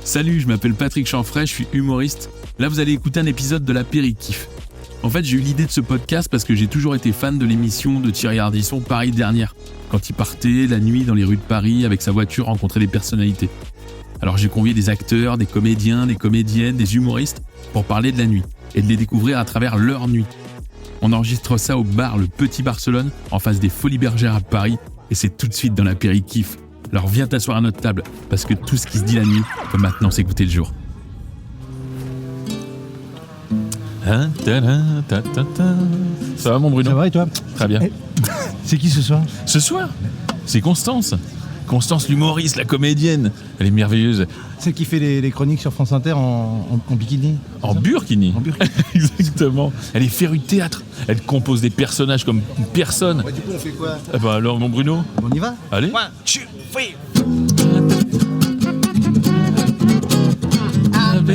Salut, je m'appelle Patrick Chanfray, je suis humoriste. Là, vous allez écouter un épisode de l'Apéritif. En fait, j'ai eu l'idée de ce podcast parce que j'ai toujours été fan de l'émission de Thierry Ardisson Paris Dernière, quand il partait la nuit dans les rues de Paris avec sa voiture rencontrer des personnalités. Alors j'ai convié des acteurs, des comédiens, des comédiennes, des humoristes pour parler de la nuit et de les découvrir à travers leur nuit. On enregistre ça au bar Le Petit Barcelone, en face des Folies Bergères à Paris, et c'est tout de suite dans l'Apéritif. Alors viens t'asseoir à notre table, parce que tout ce qui se dit la nuit peut maintenant s'écouter le jour. Ça va mon Bruno ? Ça va et toi ? Très bien. C'est qui ce soir ? Ce soir, c'est Constance. Constance l'humoriste, la comédienne. Elle est merveilleuse. Celle qui fait les chroniques sur France Inter en bikini. En burkini. En burkini. Exactement. Elle est férue de théâtre. Elle compose des personnages comme personne. Ouais, du coup, on fait quoi ? Eh ben alors mon Bruno, On y va ? allez. 1, 2,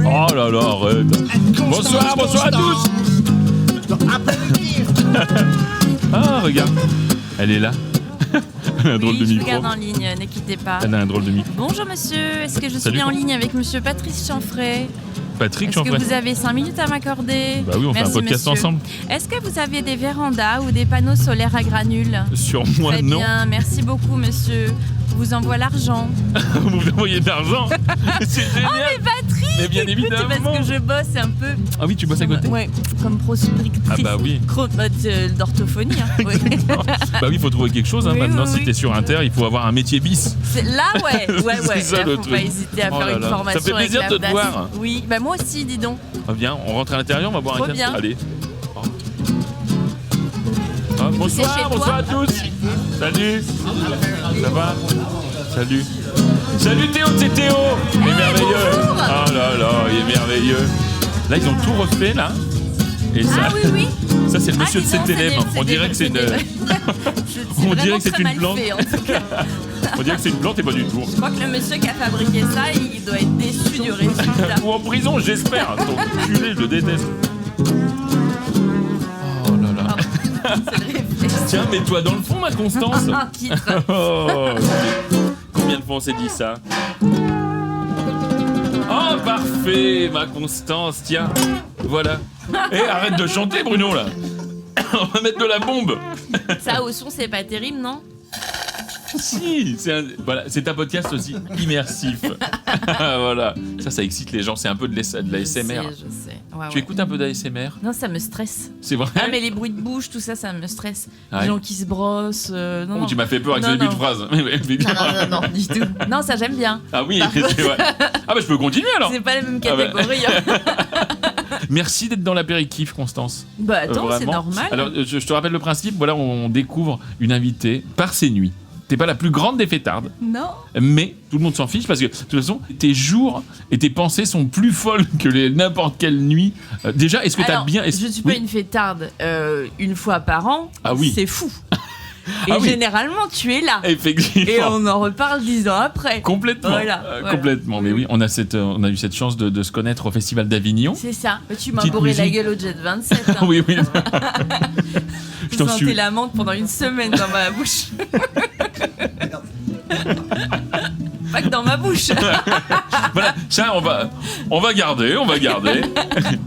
3. Oh là là, arrête. Bonsoir à tous. Ah, regarde. Elle est là. Elle a un drôle de je micro. regarde en ligne, ne quittez pas. Elle a un drôle de micro. Bonjour monsieur, est-ce que je suis Salut. bien en ligne avec monsieur Patrick Chanfray ? Patrick Est-ce que Chanfray. vous avez 5 minutes à m'accorder ? Bah oui, on fait un Merci, podcast monsieur. ensemble. Est-ce que vous avez des vérandas ou des panneaux solaires à granules ? Sur moi, Très non. bien, merci beaucoup monsieur. Je vous envoie l'argent. Vous envoyez de l'argent. C'est génial. Mais Patrick, Mais bien écoute, c'est évidemment. parce que je bosse un peu. Ah oui, tu bosses à côté. Ouais, comme prospectrice. Ah bah oui. D'orthophonie. Hein. Ouais. Bah oui, il faut trouver quelque chose. Hein. Oui, Maintenant, oui, si oui. t'es sur Inter, il faut avoir un métier bis. Là, ouais. C'est ça, Là, le faut truc. pas hésiter à Oh faire là une là. formation Ça fait plaisir avec de te l'AFDAS. voir. Oui, bah moi aussi, dis donc. Ah, viens, on rentre à l'intérieur, on va boire Trop un café. bien. Allez. Ah, bonsoir, chez bonsoir à tous. Salut. Ça va ? Salut. Salut Théo, c'est Théo. Il est merveilleux. bonjour. Oh là là, il est merveilleux. Là, ils ont tout refait, là. Et ça, Ah oui, oui. ça c'est le monsieur de dis donc, ses ténèbres. On dirait que c'est une... On dirait que c'est une plante. Fait, en tout cas. On dirait que c'est une plante et pas du tout. Je crois que le monsieur qui a fabriqué ça, il doit être déçu du résultat. Ou en prison, j'espère. Ton culé, je le déteste. Oh là là. Pardon, c'est le réflexe. Tiens, mets-toi dans le fond, ma Constance. Un titre. Oh, combien de fois on s'est dit ça? Oh, parfait, ma Constance, tiens. Voilà. Eh, arrête de chanter, Bruno, là. On va mettre de la bombe. Ça, au son, c'est pas terrible, non ? Si, voilà, c'est un podcast aussi immersif. Voilà, ça excite les gens, c'est un peu de la SMR. Je sais. Ouais, Tu ouais. écoutes un peu d'ASMR? Non, ça me stresse. C'est vrai? Ah, mais les bruits de bouche, tout ça, ça me stresse. Ah Les ouais gens qui se brossent. Non, Oh, non. tu m'as fait peur avec Non, ce début non. de phrase. Non, du tout. Non, ça, j'aime bien. Ah oui, c'est vrai. Ah bah je peux continuer alors. C'est pas la même Ah bah. catégorie. Hein. Merci d'être dans l'apéritif, Constance. Bah, attends, c'est Vraiment. normal. Alors, je te rappelle le principe. Voilà, on découvre une invitée par ses nuits. T'es pas la plus grande des fêtardes, Non. mais tout le monde s'en fiche parce que de toute façon, tes jours et tes pensées sont plus folles que n'importe quelle nuit. Déjà, est-ce que t'as Alors, bien... je suis pas une fêtarde une fois par an. Ah oui. C'est fou. Et Ah oui. généralement, tu es là. Effectivement. Et on en reparle 10 ans après. Complètement. Voilà, voilà. Complètement. Mais oui, on a eu cette chance de se connaître au Festival d'Avignon. C'est ça. Tu m'as Petite bourré la musique. gueule au Jet 27. Hein. Oui, oui. Je t'en sentais suis- la menthe pendant une semaine dans ma bouche. Pas que dans ma bouche. Voilà, ça, on va garder.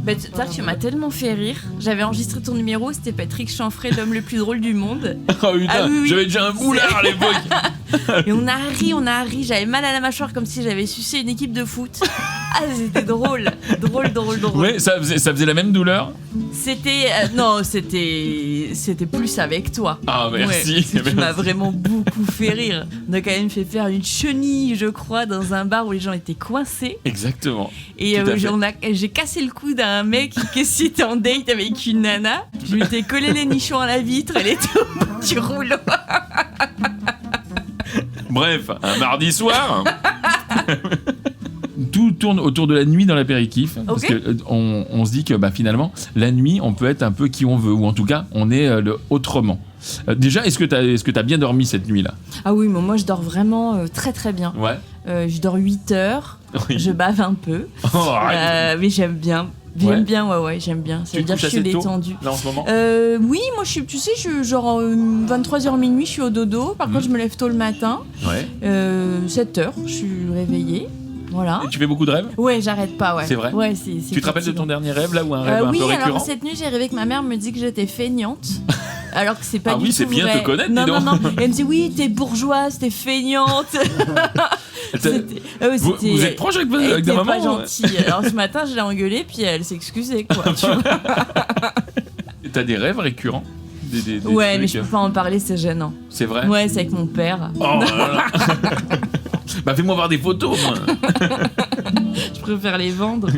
Bah, tu m'as tellement fait rire. J'avais enregistré ton numéro, c'était Patrick Chanfray, l'homme le plus drôle du monde. Oh putain, Ah oui, oui. j'avais déjà un boulard à l'époque. Et on a ri. J'avais mal à la mâchoire comme si j'avais sucé une équipe de foot. Ah, c'était drôle. Drôle. Oui, ça faisait la même douleur. C'était. C'était plus avec toi. Ah, merci. Ouais, parce que tu m'as vraiment beaucoup fait rire. On a quand même fait faire une chenille, je crois, dans un bar où les gens étaient coincés. Exactement. Et Tout à fait. j'ai cassé le cou d'un mec qui était en date avec une nana. Je lui ai collé les nichons à la vitre, elle était au bout du rouleau. Bref, un mardi soir. Tout tourne autour de la nuit dans l'apéritif. Parce Ok. que on se dit que finalement, la nuit, on peut être un peu qui on veut. Ou en tout cas, on est autrement. Déjà, est-ce que t'as bien dormi cette nuit-là? Ah oui, mais moi je dors vraiment très très bien. Ouais. Je dors 8 heures, Oui. je bave un peu, Oh, arrête. mais j'aime bien. J'aime bien, ouais, j'aime bien. Ça Tu veut te dire que je couches suis assez tôt, détendue. là, en ce moment? Oui, moi, tu sais, genre 23h minuit, je suis au dodo. Par contre, je me lève tôt le matin. Ouais. 7h, je suis réveillée. Voilà. Et tu fais beaucoup de rêves? Ouais, j'arrête pas, ouais. C'est vrai? Ouais, c'est Tu te rappelles de ton dernier rêve, là, ou un rêve un oui, peu récurrent? alors cette nuit, j'ai rêvé que ma mère me dit que j'étais feignante. Alors que c'est pas Ah du oui, tout c'est bien vrai. te connaître, non, dis donc. non. Et elle me dit oui, t'es bourgeoise, t'es feignante. Vous êtes proche avec elle ta était maman? pas gentille. Alors ce matin, je l'ai engueulée, puis elle s'excusait, quoi. Tu vois. T'as des rêves récurrents? Ouais, trucs... mais je peux pas en parler, c'est gênant. C'est vrai? Ouais, c'est avec mon père. Oh là là. Bah fais-moi voir des photos, moi. Je préfère les vendre.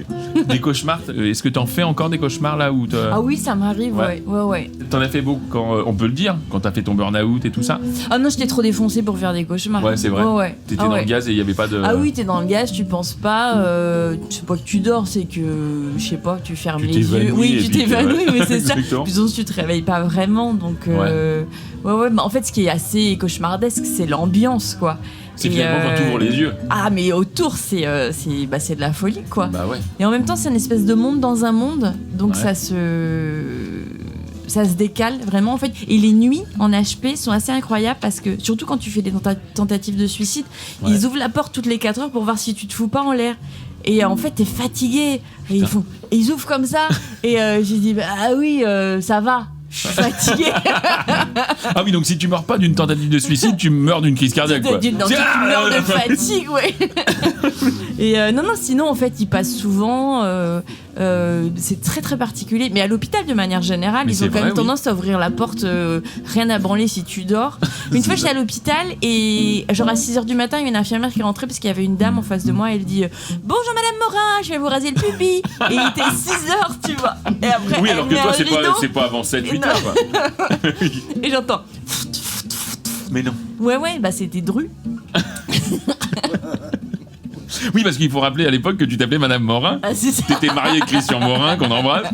Des cauchemars, est-ce que t'en fais encore des cauchemars là où Ah oui, ça m'arrive, ouais. T'en as fait beaucoup quand, on peut le dire, quand t'as fait ton burn-out et tout ça? Ah non, j'étais trop défoncée pour faire des cauchemars. Ouais, c'est vrai. Ouais. T'étais dans le gaz et il y avait pas de... Ah oui, t'es dans le gaz, tu penses pas, c'est pas que tu dors, c'est que, je sais pas, tu fermes Tu les yeux. t'évanouis Oui, et tu puis t'évanouis, ouais. oui, c'est ça. Exactement. Puis sinon, tu te réveilles pas vraiment, donc ouais, mais en fait, ce qui est assez cauchemardesque, c'est l'ambiance, quoi. C'est finalement quand t'ouvres les yeux. Ah, mais autour, c'est de la folie, quoi. Bah ouais. Et en même temps, c'est une espèce de monde dans un monde, donc Ouais. ça se décale vraiment en fait. Et les nuits en HP sont assez incroyables parce que, surtout quand tu fais des tentatives de suicide, Ouais. ils ouvrent la porte toutes les 4 heures pour voir si tu te fous pas en l'air. Et en fait, t'es fatigué. Et ils ouvrent comme ça. Et j'ai dit, ah oui, ça va. Je suis fatiguée. Ah oui, donc si tu meurs pas d'une tentative de suicide, tu meurs d'une crise cardiaque, quoi. Tu meurs de fatigue, ouais. Et non, sinon, en fait, ils passent souvent. C'est très très particulier. Mais à l'hôpital, de manière générale, Mais ils ont c'est quand vrai, même tendance à ouvrir la porte, rien à branler si tu dors. Une fois, j'étais à l'hôpital et, genre à 6h du matin, il y a une infirmière qui est rentrée parce qu'il y avait une dame en face de moi. Elle dit bonjour Madame Morin, je vais vous raser le pubis. Et il était 6h, tu vois. Et après, Oui, elle alors que met toi, un rideau. c'est pas avant 7-8 Non. heures, quoi. Et j'entends. Mais non. Ouais, bah c'était Dru. Oui, parce qu'il faut rappeler à l'époque que tu t'appelais Madame Morin. Ah, c'est ça. T'étais mariée avec Christian Morin, qu'on embrasse.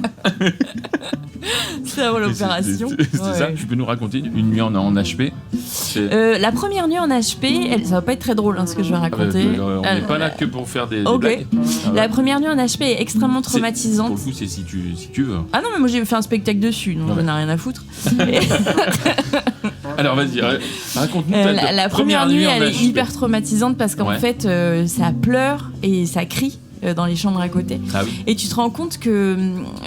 C'est avant l'opération. C'est ça. Tu peux nous raconter une nuit en HP? La première nuit en HP, ça va pas être très drôle, ce que je vais raconter. On n'est pas là que pour faire des Ok. blagues. Ah ouais. La première nuit en HP est extrêmement traumatisante. Pour le coup, c'est si tu veux. Ah non, mais moi j'ai fait un spectacle dessus, donc Ah ouais. j'en ai rien à foutre. Alors vas-y, raconte-nous La première nuit, elle est HP. hyper traumatisante parce qu'en Ouais. fait, ça pleure et ça crie dans les chambres à côté. Ah oui. Et tu te rends compte que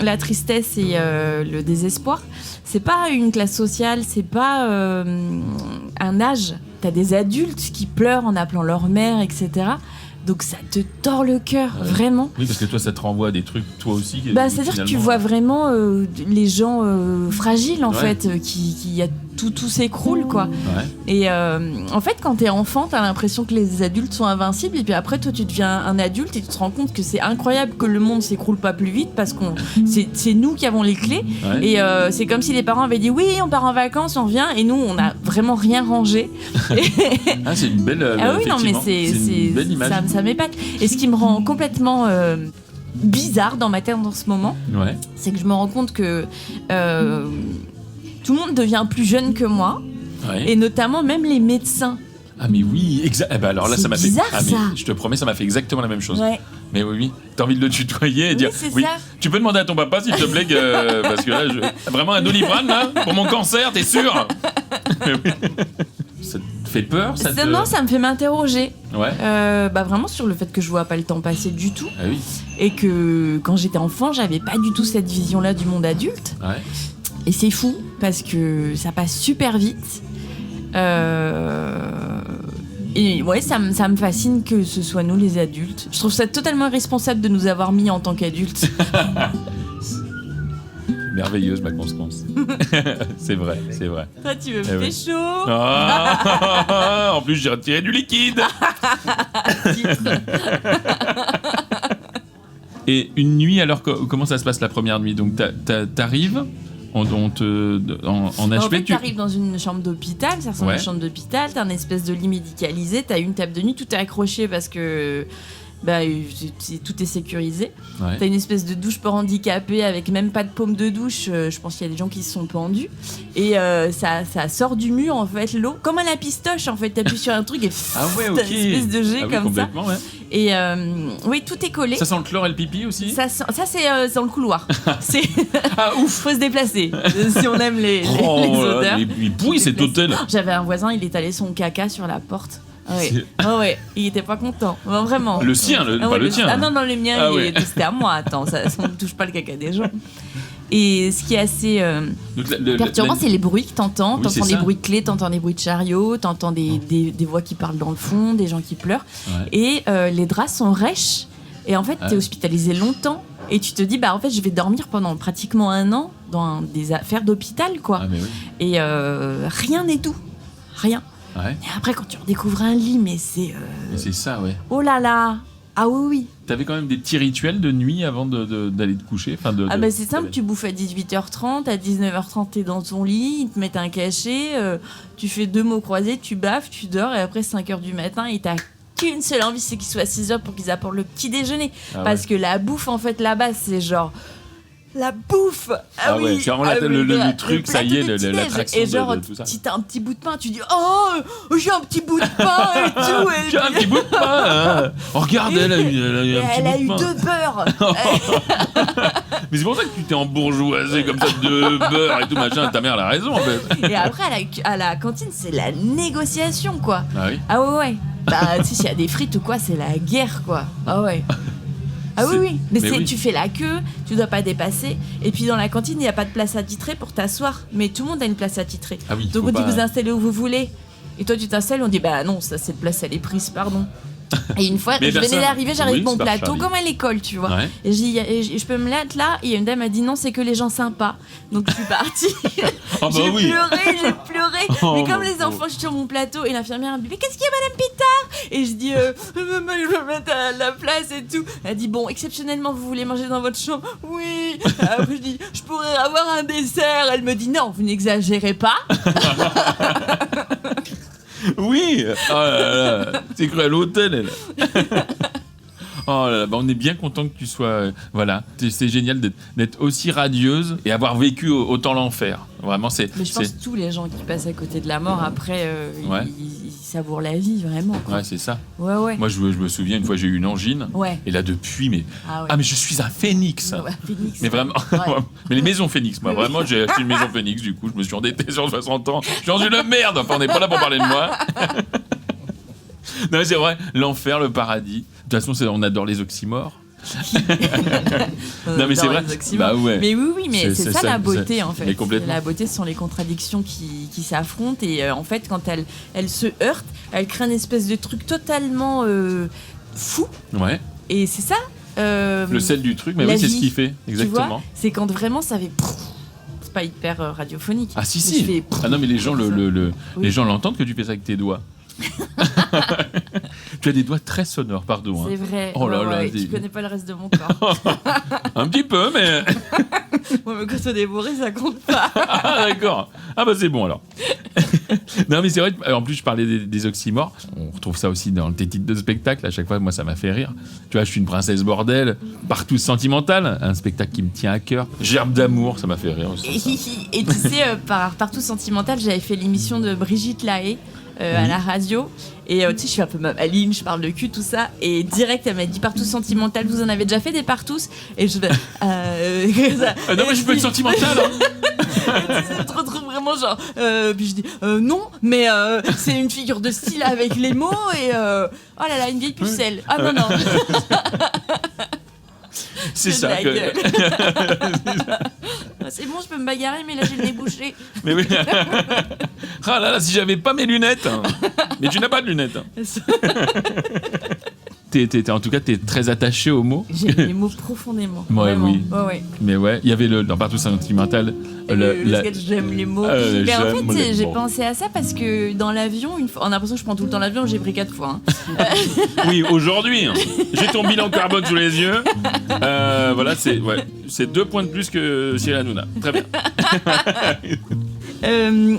la tristesse et le désespoir, c'est pas une classe sociale, c'est pas un âge. T'as des adultes qui pleurent en appelant leur mère, etc. Donc ça te tord le cœur, vraiment. Oui, parce que toi, ça te renvoie à des trucs, toi aussi. C'est-à-dire que tu vois vraiment les gens fragiles, en Ouais. fait, qui a tout s'écroule, quoi. Ouais. Et en fait, quand t'es enfant, t'as l'impression que les adultes sont invincibles, et puis après, toi, tu deviens un adulte et tu te rends compte que c'est incroyable que le monde s'écroule pas plus vite parce qu'on c'est nous qui avons les clés. Ouais. Et c'est comme si les parents avaient dit oui, on part en vacances, on revient, et nous, on a vraiment rien rangé. Ah, c'est une belle. Ah oui, non, mais c'est une belle image. ça m'épate. Et ce qui me rend complètement bizarre dans ma tête en ce moment, Ouais. c'est que je me rends compte que tout le monde devient plus jeune que moi, Ouais. et notamment même les médecins. Ah mais oui, exact. Eh ben alors là, C'est ça m'a fait. bizarre, Ah, mais ça. je te promets, ça m'a fait exactement la même chose. Ouais. Mais oui. T'as envie de le tutoyer et dire. c'est Oui. ça. Tu peux demander à ton papa s'il te plaît, parce que là, vraiment un Doliprane là pour mon cancer, t'es sûr? Mais oui. Ça te fait peur? Non, ça me fait m'interroger. Ouais. Vraiment sur le fait que je vois pas le temps passer du tout, Ah oui. et que quand j'étais enfant, j'avais pas du tout cette vision-là du monde adulte. Ouais. Et c'est fou parce que ça passe super vite. Et ouais, ça me fascine que ce soit nous les adultes. Je trouve ça totalement irresponsable de nous avoir mis en tant qu'adultes. Merveilleuse ma Constance. C'est vrai, c'est vrai. Toi, tu veux Eh oui. pécho? Ah, en plus, j'ai retiré du liquide. Et une nuit, alors comment ça se passe la première nuit? Donc t'arrives en En HP, fait, t'arrives dans une chambre d'hôpital, ça ressemble à Ouais. une chambre d'hôpital, t'as un espèce de lit médicalisé, t'as une table de nuit, tout est accroché parce que tout est sécurisé. Ouais. T'as une espèce de douche pour handicapés avec même pas de paume de douche. Je pense qu'il y a des gens qui se sont pendus. Et ça sort du mur, en fait, l'eau. Comme à la pistoche, en fait. T'appuies sur un truc et Ah ouais, ok. t'as une espèce de jet Ah oui, comme ça. complètement, ouais. Et oui, tout est collé. Ça sent le chlore et le pipi aussi? Ça c'est dans le couloir. C'est Ah ouf. faut se déplacer si on aime les odeurs. Il pourrit cet hôtel. J'avais un voisin, il étalait son caca sur la porte. Ouais, il était pas content, vraiment. Le sien, pas le tien. Ah non, le mien, Ah ouais. c'était à moi. Attends, on ne touche pas le caca des gens. Et ce qui est assez perturbant, c'est les bruits que t'entends. Oui, T'entends c'est des ça. bruits de clés, t'entends des bruits de chariots, t'entends des voix qui parlent dans le fond, des gens qui pleurent. Ouais. Et les draps sont rêches. Et en fait, t'es hospitalisé longtemps. Et tu te dis, bah en fait, je vais dormir pendant pratiquement 1 an dans des affaires d'hôpital, quoi. Ah mais oui. Et rien n'est doux. Rien. Ouais. Et après, quand tu redécouvres un lit, mais c'est... Mais c'est ça, ouais. Oh là là. Ah oui. T'avais quand même des petits rituels de nuit avant d'aller te coucher, enfin Ah bah c'est simple, tu bouffes à 18h30, à 19h30 t'es dans ton lit, ils te mettent un cachet, tu fais 2 mots croisés, tu baffes, tu dors et après 5h du matin et t'as qu'une seule envie, c'est qu'il soit 6h pour qu'ils apportent le petit déjeuner. Parce que la bouffe en fait là-bas c'est genre... La bouffe. Ah ouais, c'est vraiment le truc, ça y est, l'attraction et genre, de tout ça. Si t'as un petit bout de pain, tu dis oh, j'ai un petit bout de pain et tout. J'ai un petit bout de pain. Hein. Oh, regarde, elle a eu un petit bout de pain. 2 beurres. Mais c'est pour ça que tu t'es embourgeoisé comme ça, 2 beurres et tout machin. Ta mère elle a raison en fait. Et après à la cantine, c'est la négociation quoi. Ah oui. Ah ouais. Bah tu sais, s'il y a des frites ou quoi, c'est la guerre quoi. Ah ouais. Ah oui. Mais oui. tu fais la queue, tu dois pas dépasser. Et puis dans la cantine, il n'y a pas de place attitrée pour t'asseoir. Mais tout le monde a une place attitrée. Ah oui, donc on dit vous installez où vous voulez. Et toi tu t'installes, on dit bah non, ça cette place elle est prise, pardon. Et une fois, je venais d'arriver, j'arrive mon plateau comme à l'école, tu vois. Ouais. Et je dis, je peux me mettre là. Et une dame a dit non, c'est que les gens sympas. Donc je suis partie. Oh bah j'ai pleuré. Mais comme les enfants, je suis sur mon plateau et l'infirmière a dit mais qu'est-ce qu'il y a, Madame Pitard? Et je dis je veux me mettre à la place et tout. Elle dit bon, exceptionnellement, vous voulez manger dans votre chambre? Oui. Après je dis je pourrais avoir un dessert. Elle me dit non, vous n'exagérez pas. Oui. Oh là là. C'est cru à l'hôtel, elle. Oh là là, bah on est bien content que tu sois... voilà, c'est génial d'être aussi radieuse et avoir vécu autant l'enfer. Vraiment, c'est... Mais je pense que tous les gens qui passent à côté de la mort, après, ils savourent la vie, vraiment. Quoi. Ouais, c'est ça. Ouais. Moi, je me souviens, une fois, j'ai eu une angine. Ouais. Et là, depuis, mais... Ah, mais je suis un phénix. Ouais, phénix. Mais vraiment... Ouais. Mais les maisons phénix, moi. Vraiment, j'ai acheté une maison phénix, du coup, je me suis endetté sur 60 ans. Je suis dans une merde. Enfin, on n'est pas là pour parler de moi. Non, c'est vrai, l'enfer, le paradis. De toute façon, on adore les oxymores. Non mais c'est vrai. Bah ouais. Mais oui, mais c'est ça la beauté en fait. Mais complètement. La beauté, ce sont les contradictions qui s'affrontent et en fait, quand elles se heurtent, elles créent une espèce de truc totalement fou. Ouais. Et c'est ça. Le sel du truc, mais oui, c'est ce qu'il fait exactement. Tu vois, c'est quand vraiment ça fait. C'est pas hyper radiophonique. Ah si. Ah non mais les gens les gens l'entendent que tu fais ça avec tes doigts. Tu as des doigts très sonores, pardon. C'est vrai. Oh là là, tu connais pas le reste de mon corps. Un petit peu, mais. Ouais, mais quand on est bourré, ça compte pas. Ah d'accord. Ah bah c'est bon alors. Non mais c'est vrai. En plus, je parlais des oxymores. On retrouve ça aussi dans tes titres de spectacle. À chaque fois, moi, ça m'a fait rire. Tu vois, je suis une princesse bordel, partout sentimentale. Un spectacle qui me tient à cœur. Gerbe d'amour, ça m'a fait rire aussi. Et tu sais, partout sentimental, j'avais fait l'émission de Brigitte Lahaye. À la radio et tu sais je suis un peu maline, je parle de cul tout ça et direct elle m'a dit partout sentimental, vous en avez déjà fait des partous et je vais non mais je peux être sentimental je te retrouve vraiment genre puis je dis non mais c'est une figure de style avec les mots et oh là là une vieille pucelle non c'est ça que... C'est bon, je peux me bagarrer, mais là j'ai le nez bouché. Mais oui. Ah là là, si j'avais pas mes lunettes. Mais tu n'as pas de lunettes. En tout cas, t'es très attaché aux mots. J'aime les mots profondément. Ouais, oui. Ouais. Mais ouais, il y avait dans Partout Sentimental. Le sketch J'aime les mots. Mais en fait, j'ai pensé à ça parce que dans l'avion, une fois, on a l'impression que je prends tout le temps l'avion, j'ai pris 4 fois. Oui, aujourd'hui, j'ai ton bilan carbone sous les yeux. Voilà, c'est 2 points de plus que Cyril Hanouna. Très bien.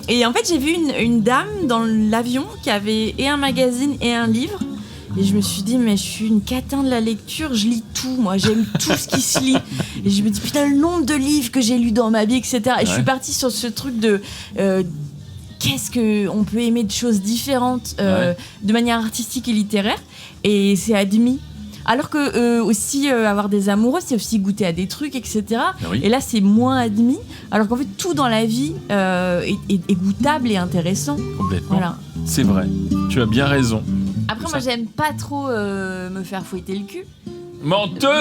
Et en fait, j'ai vu une dame dans l'avion qui avait et un magazine et un livre. Et je me suis dit, mais je suis une catin de la lecture, je lis tout, moi, j'aime tout ce qui se lit. Et je me dis, putain, le nombre de livres que j'ai lus dans ma vie, etc. Et je suis partie sur ce truc de qu'est-ce qu'on peut aimer de choses différentes de manière artistique et littéraire, et c'est admis. Alors que aussi avoir des amoureux, c'est aussi goûter à des trucs, etc. Oui. Et là, c'est moins admis. Alors qu'en fait, tout dans la vie est goûtable et intéressant. Complètement. Voilà. C'est vrai. Tu as bien raison. Après, moi, j'aime pas trop me faire fouetter le cul. Menteuse.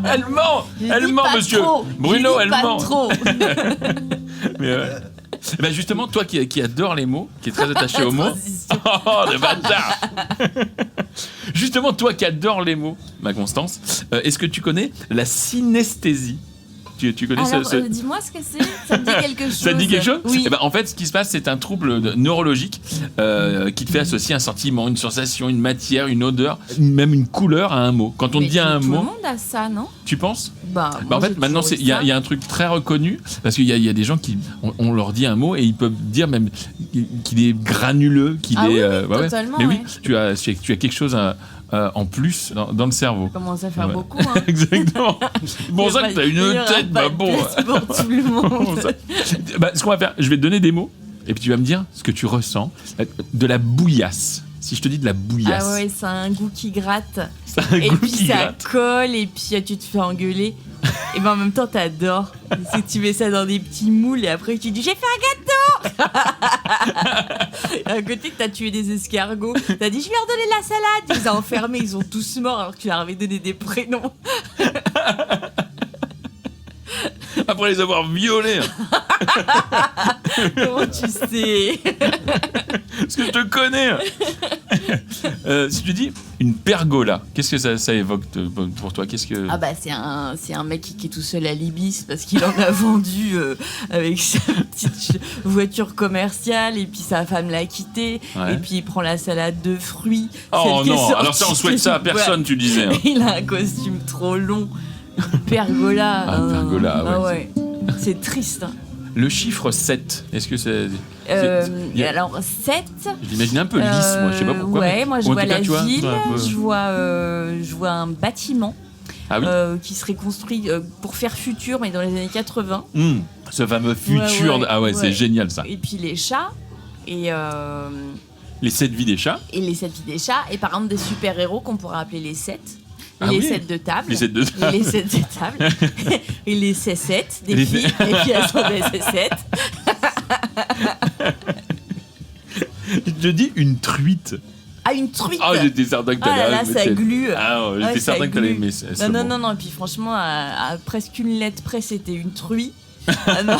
Elle ment, monsieur. Trop. Bruno, elle pas ment. trop. Mais ben justement, toi qui adore les mots, qui est très attaché aux mots. Oh, le bâtard. Justement, toi qui adore les mots, ma Constance, est-ce que tu connais la synesthésie ? Tu connais Alors, ce... dis-moi ce que c'est. Ça me dit quelque chose. Ça te dit quelque chose ? Oui. Eh ben, en fait, ce qui se passe, c'est un trouble neurologique qui te fait associer un sentiment, une sensation, une matière, une odeur, même une couleur à un mot. Quand on Mais dit un tout mot, le monde a ça, non ? tu penses ? Bah, En fait, maintenant, il y a un truc très reconnu, parce qu'il y a des gens qui, on leur dit un mot et ils peuvent dire même qu'il est granuleux, qu'il Ah est... oui, totalement, Mais oui, ouais. tu as quelque chose en plus dans le cerveau. Ça commence à faire Ouais. beaucoup, hein. Exactement. C'est pour ça que t'as une tête, pas bah de bon. place pour tout le monde. Ce qu'on va faire, je vais te donner des mots, et puis tu vas me dire ce que tu ressens. De la bouillasse. Si je te dis de la bouillasse. Ah ouais, c'est un goût qui gratte. C'est un Et goût puis qui ça gratte. colle, et puis tu te fais engueuler. Et ben en même temps, t'adores. C'est que tu mets ça dans des petits moules, et après tu dis j'ai fait un gâteau. À côté, t'as tué des escargots. T'as dit je vais leur donner de la salade. Ils ont enfermé, ils sont tous morts alors que tu leur avais donné des prénoms. Après les avoir violés. Comment tu sais? Parce que je te connais. Si tu dis une pergola, qu'est-ce que ça évoque pour toi? Qu'est-ce que... Ah bah c'est un mec qui est tout seul à l'Ibis parce qu'il en a vendu avec sa petite voiture commerciale, et puis sa femme l'a quitté, Ouais. et puis il prend la salade de fruits. Oh celle qui est non, sortie alors ça on souhaite ça à de personne, boîte. tu disais. Hein. Il a un costume trop long. Pergola. Ah, pergola, ah ouais. C'est triste. Hein. Le chiffre 7, est-ce que c'est... Et alors 7. Je l'imagine un peu lisse, moi, je sais pas pourquoi. Ouais, mais- moi je ou en vois tout cas, la tu vois, ville, un peu- je vois un bâtiment Ah oui. qui serait construit pour faire futur, mais dans les années 80. Ce fameux futur. Ouais, Ah ouais, c'est ouais. génial ça. Et puis les chats, et Les 7 vies des chats. les 7 vies des chats, et par exemple des super-héros qu'on pourrait appeler les 7. Ah les oui. 7 de table. Les 7 de table. Et les 7 de table. Et les C7 des Les- filles. Et puis elles sont des C7. Je te dis une truite. Ah, une truite. Ah, j'étais certain que Ah t'allais... là là, ça glue. Ah, Ouais, j'étais ça certain que t'allais glue. aimer ce mot. Non. Et puis franchement, à presque une lettre près, c'était une truie. Ah non.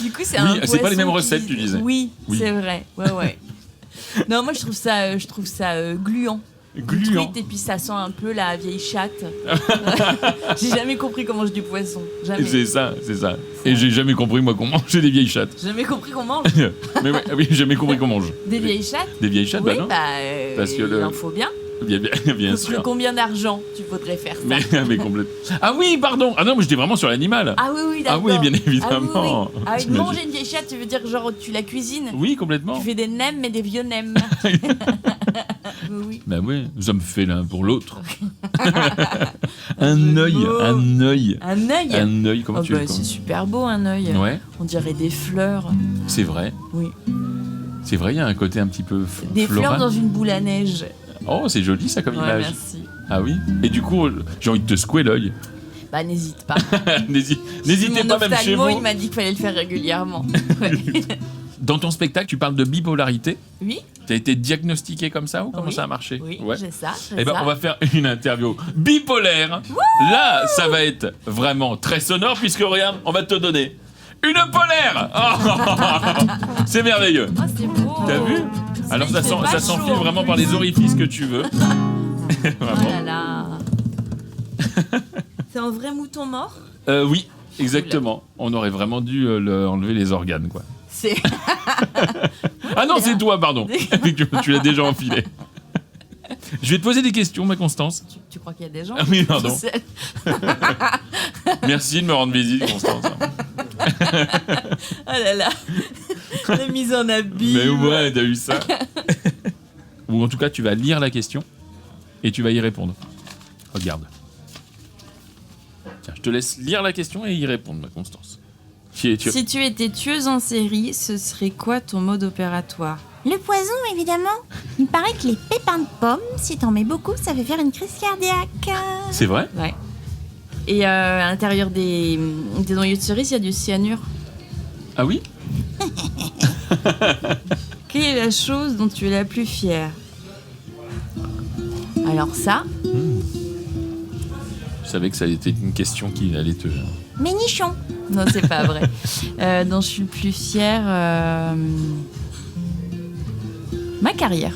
Du coup, c'est Oui, un c'est pas les mêmes poisson recettes, tu disais. Oui, Oui. c'est vrai. Ouais. Non, moi, je trouve ça gluant. Une Gluant. truite, et puis ça sent un peu la vieille chatte. J'ai jamais compris qu'on mange du poisson. Jamais. C'est ça. Et j'ai jamais compris, moi, qu'on mangeait des vieilles chattes. J'ai jamais compris qu'on mange Mais ouais, oui, j'ai jamais compris qu'on mange. des vieilles chattes. Des vieilles chattes, Oui, bah non. parce que le- il en faut bien. Bien sûr. Combien d'argent tu voudrais faire ça? Mais complètement. Ah oui, pardon. Ah non, mais j'étais vraiment sur l'animal. Ah oui, d'accord. Ah oui, bien évidemment. Ah oui. T'imagines. Manger une vieille chatte, tu veux dire genre tu la cuisines? Oui, complètement. Tu fais des nems, mais des vieux nems. Oui. Bah oui, nous sommes faits l'un pour l'autre. Un œil. Un œil. Comment Oh tu bah, le c'est super beau, un œil. Ouais, On dirait des fleurs. c'est vrai. Oui. C'est vrai, il y a un côté un petit peu Des fleurs floral. dans une boule à neige. Oh, c'est joli ça comme Ouais, image. merci. Ah oui. Et du coup, j'ai envie de te secouer l'œil. Bah, n'hésite pas. N'hésitez Mon pas même chez ophtalmo, vous. il m'a dit qu'il fallait le faire régulièrement. Ouais. Dans ton spectacle, tu parles de bipolarité. Oui, T'as été diagnostiqué comme ça ou comment Oui. ça a marché? oui, Ouais. j'ai ça. Eh ben, on va faire une interview bipolaire. Là, ça va être vraiment très sonore puisque regarde, on va te donner une polaire. Oh, c'est merveilleux. Oh, c'est beau. T'as vu? Alors ça s'enfile vraiment par les orifices que tu veux. Oh Vraiment. là là. C'est un vrai mouton mort? Oui, exactement. On aurait vraiment dû enlever les organes, quoi. C'est. Ah non, c'est toi, pardon. Tu l'as déjà enfilé. Je vais te poser des questions, ma Constance. Tu crois qu'il y a des gens? Ah oui, pardon. Tout seul. Merci de me rendre visite, Constance. Oh là là. La mise en abîme. Mais ouais, t'as eu ça. Ou en tout cas, tu vas lire la question et tu vas y répondre. Regarde. Tiens, je te laisse lire la question et y répondre, ma Constance. Tu- Si tu étais tueuse en série, ce serait quoi ton mode opératoire? Le poison, évidemment. Il paraît que les pépins de pomme, si t'en mets beaucoup, ça fait faire une crise cardiaque. C'est vrai? Ouais. Et à l'intérieur des noyaux de cerise, il y a du cyanure. Ah oui? Quelle est la chose dont tu es la plus fière? Alors ça, Je savais que ça était une question qui allait te... Mes nichons. non, c'est pas vrai. Dont je suis le plus fière, ma carrière.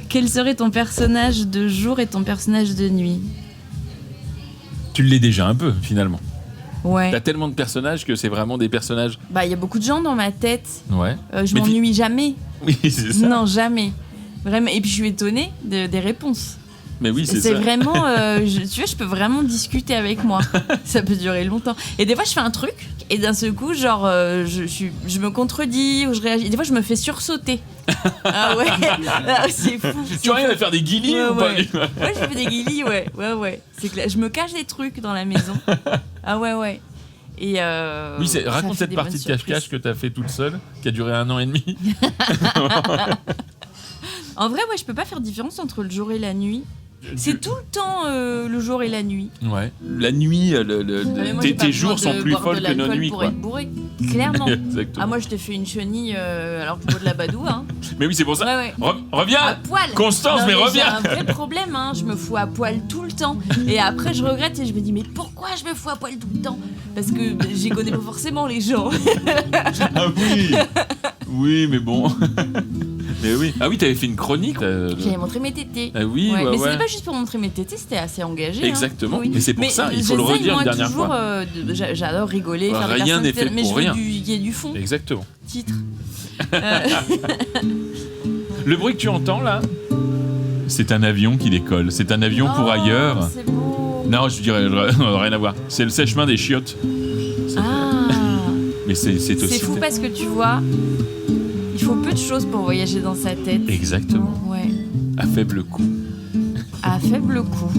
Quel serait ton personnage de jour et ton personnage de nuit? Tu l'es déjà un peu, finalement. Ouais. T'as tellement de personnages que c'est vraiment des personnages... Bah, il y a beaucoup de gens dans ma tête. Ouais. Je Mais m'ennuie jamais. Oui, c'est ça. Non, jamais. Vraiment. Et puis je suis étonnée des réponses. Mais oui, c'est C'est ça. vraiment, tu vois, je peux vraiment discuter avec moi. Ça peut durer longtemps. Et des fois, je fais un truc et d'un seul coup, genre, je me contredis ou je réagis. Des fois, je me fais sursauter. Ah ouais, ah, c'est fou. Tu arrives à faire des guillis Ouais, ou pas? Ouais, je fais des guillis, ouais. C'est clair. Je me cache des trucs dans la maison. Ah ouais. Et Oui, ça raconte fait cette des partie bonnes de cache-cache surprises. que t'as fait toute seule, qui a duré 1 an et demi. En vrai, ouais, je peux pas faire différence entre le jour et la nuit. C'est tout le temps le jour et la nuit. Ouais. La nuit, Mais moi, j'ai pas tes besoin jours sont de plus boire de folles que nos l'alcool nuits, pour quoi. être bourré. Clairement. Exactement. Ah, moi, je te fais une chenille alors que je bois de la badoue, hein. Mais oui, c'est pour ça. Ouais. Reviens À poil. Constance, Non, mais J'ai reviens un vrai problème, hein. Je me fous à poil tout le temps. Et après, je regrette et je me dis, mais pourquoi je me fous à poil tout le temps? Parce que j'y connais pas forcément les gens. Ah oui. Oui, mais bon. Mais oui. Ah oui, t'avais fait une chronique. J'avais montré mes tétés. Ah oui, Ouais, ouais, mais ouais. c'était pas juste pour montrer mes tétés, c'était assez engagé. Exactement. Hein. Oui. Mais c'est pour ça, il faut le j'essaye, redire moi, une dernière toujours, fois. J'adore rigoler, faire des Rien personnes n'est fait mais pour je veux rien. qu'il y ait du fond. Exactement. Titre. Le bruit que tu entends là, c'est un avion qui décolle. C'est un avion pour Oh, ailleurs. C'est beau. Non, je dirais rien à voir. C'est le sèche-main des chiottes. Ah. Mais c'est aussi. C'est fou parce que tu vois, il faut peu de choses pour voyager dans sa tête. Exactement. Ouais. À faible coût. À faible coût.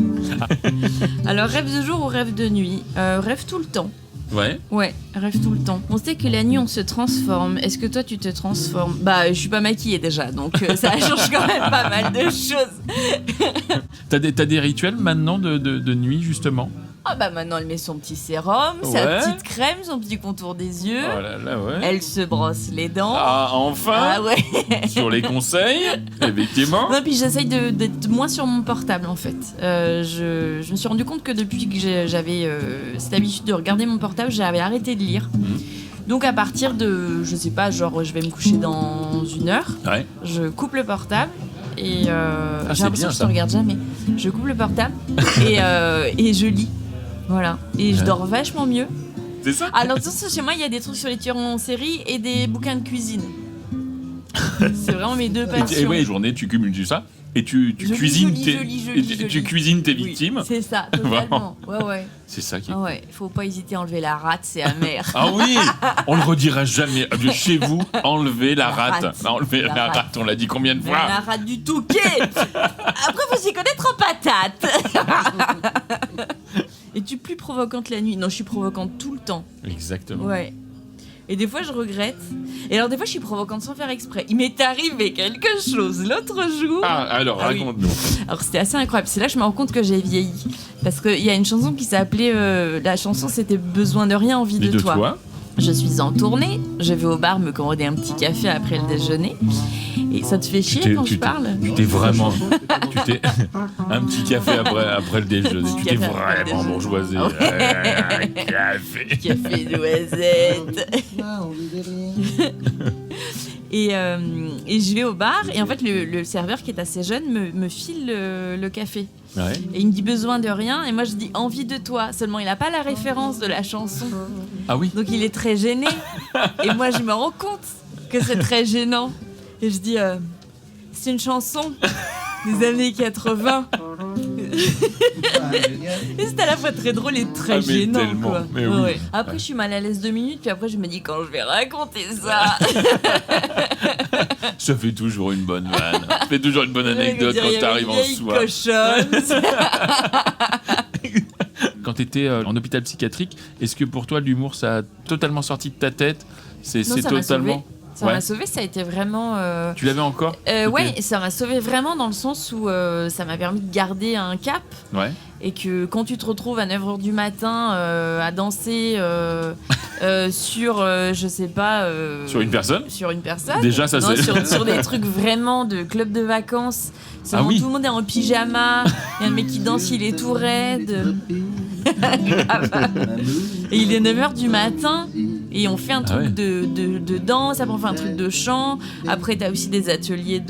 Alors, rêve de jour ou rêve de nuit? Rêve tout le temps. Ouais. Ouais, rêve tout le temps. On sait que la nuit, on se transforme. Est-ce que toi, tu te transformes? Bah, je suis pas maquillée déjà, donc ça change quand même pas mal de choses. T'as des rituels maintenant de nuit, justement? Ah bah maintenant, elle met son petit sérum, Ouais. sa petite crème, son petit contour des yeux. Oh là là, ouais. Elle se brosse les dents. Ah, enfin Ah ouais. Sur les conseils, effectivement. Non, puis j'essaye d'être moins sur mon portable en fait. Je me suis rendu compte que depuis que j'avais cette habitude de regarder mon portable, j'avais arrêté de lire. Donc à partir de, je sais pas, genre je vais me coucher dans 1 heure, Ouais. je coupe le portable et c'est j'ai l'impression bien, que je ça. te regarde jamais. Je coupe le portable et je lis. Voilà. Et je Ouais. dors vachement mieux. C'est ça? Alors, chez moi, il y a des trucs sur les tueurs en série et des bouquins de cuisine. C'est vraiment mes deux Et passions. ouais, journée, tu cumules ça. Et tu Je lis, cuisines je tes, lis. et tu cuisines tes Oui, victimes. c'est ça, Vraiment. totalement. Ouais. C'est ça qui est. Ah ouais, faut pas hésiter à enlever la rate, c'est amer. Ah oui, on le redira jamais. Chez vous, enlevez la La rate. rate. Enlevez La la rate. rate, on l'a dit combien de Mais fois? la rate du Touquet. Après, faut s'y connaître en patate. Es-tu plus provocante la nuit? Non, je suis provocante tout le temps. Exactement. Ouais. Et des fois, je regrette. Et alors, des fois, je suis provocante sans faire exprès. Il m'est arrivé quelque chose l'autre jour. Ah, alors, Ah oui. raconte-nous. Alors, c'était assez incroyable. C'est là que je me rends compte que j'ai vieilli. Parce qu'il y a une chanson qui s'appelait... la chanson, c'était Besoin de rien, envie Dis de toi. Je suis en tournée. Je vais au bar me commander un petit café après le déjeuner. Et ça te fait chier quand je parle? Tu t'es vraiment. Un petit café après le déjeuner. Un petit Tu t'es café après le vraiment déjeuner. bourgeoisé. Ah ouais. Un café. Café noisette. Et je vais au bar et en fait le serveur qui est assez jeune me file le café. Ouais. Et il me dit besoin de rien et moi je dis envie de toi. Seulement il n'a pas la référence de la chanson. Ah oui. Donc il est très gêné. Et moi je me rends compte que c'est très gênant. Et je dis c'est une chanson des années 80. Et c'est à la fois très drôle et très Ah, mais gênant tellement. quoi. Mais oui. Ouais. Après je suis mal à l'aise 2 minutes puis après je me dis quand je vais raconter ça. Ça fait toujours une bonne vanne. Ça fait toujours une bonne anecdote Je veux dire, quand t'arrives en il y a une soirée. vieille cochonne. Quand quand tu étais en hôpital psychiatrique, est-ce que pour toi, l'humour, ça a totalement sorti de ta tête ? C'est ça m'a totalement... sauvé. Ça m'a sauvé, ça a été vraiment... Tu l'avais encore ? Ouais, ça m'a sauvé vraiment dans le sens où ça m'a permis de garder un cap. Ouais. Et que quand tu te retrouves à 9h du matin à danser sur, je sais pas... Sur une personne ? Sur une personne. Déjà, ça c'est... Sur des trucs vraiment de club de vacances. Ah oui. Tout le monde est en pyjama. Il y a un mec qui danse, il est tout raide. Et il est 9h du matin. Et on fait un truc de danse, après on fait un truc de chant, après t'as aussi des ateliers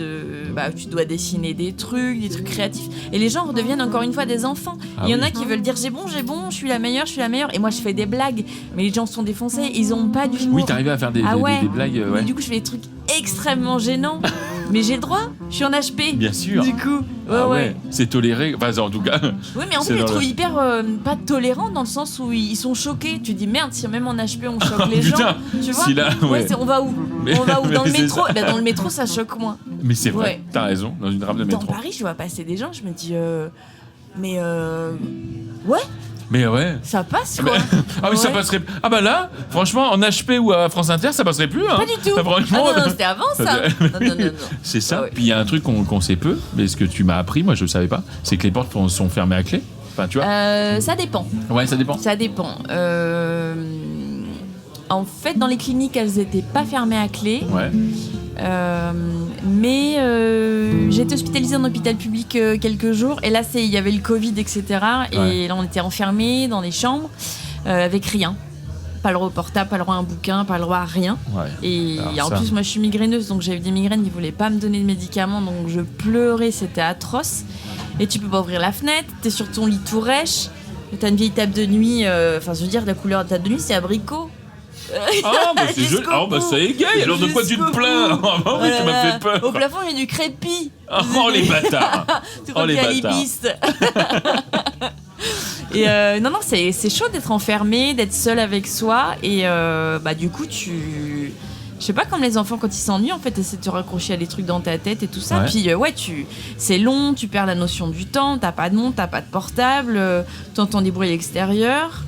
tu dois dessiner des trucs créatifs. Et les gens redeviennent encore une fois des enfants. Il y en a qui veulent dire j'ai bon, je suis la meilleure. Et moi je fais des blagues, mais les gens sont défoncés, ils ont pas d'humour. Oui, t'arrivais à faire des blagues. Mais du coup je fais des trucs extrêmement gênants. Mais j'ai le droit, je suis en HP. Bien sûr. Du coup, ouais. C'est toléré, enfin en tout cas. Oui, mais en fait, je les trouve hyper pas tolérants dans le sens où ils sont choqués. Tu dis merde, si même en HP on choque les gens, tu vois. Si là, on va où dans le métro. Dans le métro, ça choque moins. Mais c'est vrai, t'as raison, dans une rame de métro. Dans Paris, je vois passer des gens, je me dis ouais. Mais ouais. Ça passe quoi. Ah oui, ça passerait. Ah bah là, franchement, en HP ou à France Inter, ça passerait plus. Hein. Pas du tout. Franchement, non, c'était avant ça. Non. C'est ça. Puis il y a un truc qu'on sait peu, mais ce que tu m'as appris, moi je le savais pas, c'est que les portes sont fermées à clé. Enfin, tu vois. Ça dépend. Ouais, ça dépend. Ça dépend. En fait, dans les cliniques, elles étaient pas fermées à clé. Ouais. Mais j'ai été hospitalisée en hôpital public quelques jours et là il y avait le Covid, etc. Et là on était enfermés dans des chambres avec rien, pas le droit au portable, pas le droit à un bouquin, pas le droit à rien. Et en plus moi je suis migraineuse, donc j'avais des migraines, ils voulaient pas me donner de médicaments, donc je pleurais, c'était atroce. Et tu peux pas ouvrir la fenêtre, t'es sur ton lit tout rêche, t'as une vieille table de nuit, enfin je veux dire la couleur de table de nuit c'est abricot. Ah bah c'est joli. Ah bah ça égaye. Alors de quoi tu te plains? Ah bah oui, tu m'as fait peur. Au plafond il y a du crépi. Oh les bâtards. Oh les bâtards. Et non c'est chaud d'être enfermé, d'être seul avec soi et du coup tu... Je sais pas, comme les enfants quand ils s'ennuient en fait, essaient de te raccrocher à des trucs dans ta tête et tout ça. Puis c'est long, tu perds la notion du temps, t'as pas de montre, t'as pas de portable, t'entends des bruits à l'extérieur.